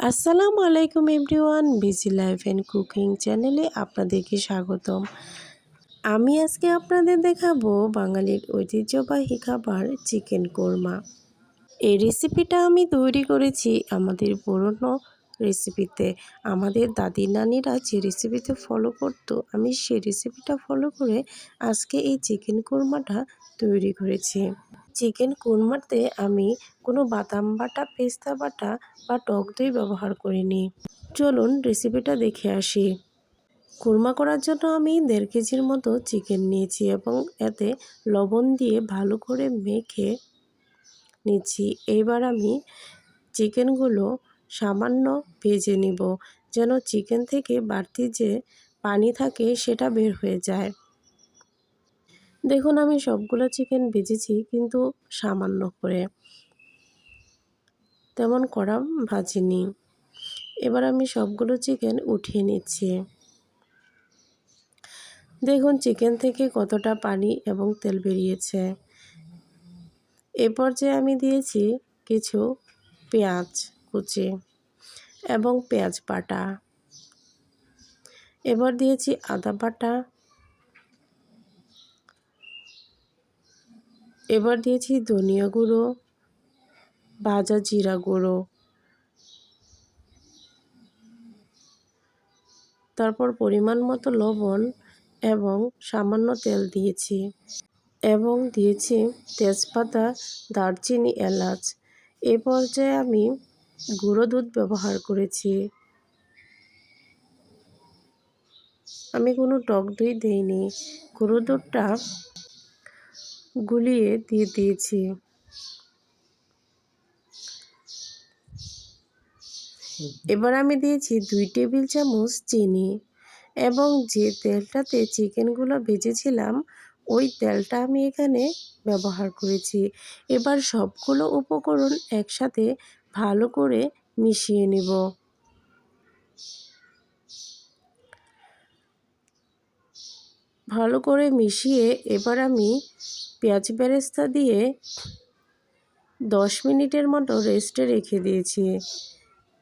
আসসালামু আলাইকুম everyone, busy life and cooking চ্যানেলে আপনাদেরকে স্বাগতম। আমি আজকে আপনাদের দেখাবো বাঙালির ঐতিহ্যবাহী খাবার চিকেন কোরমা। এই রেসিপিটা আমি তৈরি করেছি আমাদের পুরনো রেসিপিতে। আমাদের দাদি নানিরা যে রেসিপিতে ফলো করতো, আমি সেই রেসিপিটা ফলো করে আজকে এই চিকেন কোরমাটা তৈরি করেছি। চিকেন কোরমাতে আমি কোনো বাদাম বাটা, পেস্তা বাটা বা টক দই ব্যবহার করিনি। চলুন রেসিপিটা দেখে আসি। কোরমা করার জন্য আমি 1.5 কেজির মতো চিকেন নিয়েছি এবং এতে লবণ দিয়ে ভালো করে মেখে নিচ্ছি। এবার আমি চিকেনগুলো সামান্য ভেজে নিব, যেন চিকেন থেকে বাড়তি যে পানি থাকে সেটা বের হয়ে যায়। দেখুন, আমি সবগুলো চিকেন ভেজেছি, কিন্তু সামান্য করে, তেমন কড়া ভাজিনি। এবার আমি সবগুলো চিকেন উঠিয়ে নিচ্ছি। দেখুন চিকেন থেকে কতটা পানি এবং তেল বেরিয়েছে। এ পর্যায়ে আমি দিয়েছি কিছু পেঁয়াজ কুচি এবং পেঁয়াজ বাটা। এবার দিয়েছি আদা বাটা। এবার দিয়েছি ধনিয়া গুঁড়ো, ভাজা জিরা গুঁড়ো, তারপর পরিমাণ মতো লবণ এবং সামান্য তেল দিয়েছি এবং দিয়েছি তেজপাতা, দারচিনি, এলাচ। এ পর্যায়ে আমি গুঁড়ো দুধ ব্যবহার করেছি। আমি কোনো টক দই দিইনি, গুঁড়ো দুধটা গুলিয়ে দিয়ে দিয়েছি। এবার আমি দিয়েছি 2 টেবিল চামচ চিনি এবং যে তেলটাতে চিকেনগুলো ভেজেছিলাম ওই তেলটা আমি এখানে ব্যবহার করেছি। এবার সবগুলো উপকরণ একসাথে ভালো করে মিশিয়ে নেব। ভালো করে মিশিয়ে এবার আমি পেঁয়াজ বেরেস্তা দিয়ে 10 মিনিটের মতো রেস্টে রেখে দিয়েছি।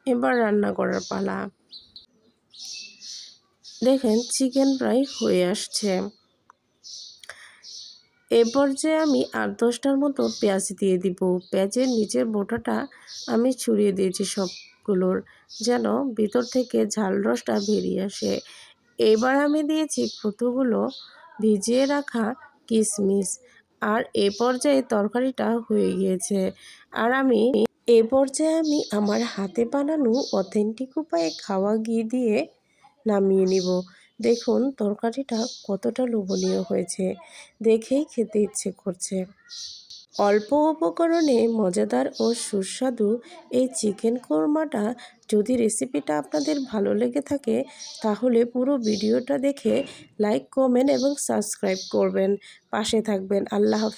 এবার রান্না করার পালা। দেখেন চিকেন প্রায় হয়ে আসছে। এ পর্যায়ে আমি 8-10টার মতো পেঁয়াজ দিয়ে দিব। পেঁয়াজের নিচের বোটাটা আমি ছড়িয়ে দিয়েছি সবগুলোর, যেন ভিতর থেকে ঝাল রসটা বেরিয়ে আসে। এবার আমি দিয়েছি কতগুলো ভিজিয়ে রাখা কিশমিশ। আর এ পর্যায়ে তরকারিটা হয়ে গিয়েছে। আর এ পর্যায়ে আমি আমার হাতে বানানো অথেন্টিক উপায়ে খাওয়া ঘি দিয়ে নামিয়ে নিব। দেখুন তরকারিটা কতটা লোভনীয় হয়েছে, দেখেই খেতে ইচ্ছে করছে। অল্প উপকরণে মজাদার ও সুস্বাদু এই চিকেন কোরমাটা, যদি রেসিপিটা আপনাদের ভালো লেগে থাকে তাহলে পুরো ভিডিওটা দেখে লাইক, কমেন্ট এবং সাবস্ক্রাইব করবেন, পাশে থাকবেন। আল্লাহ হাফেজ।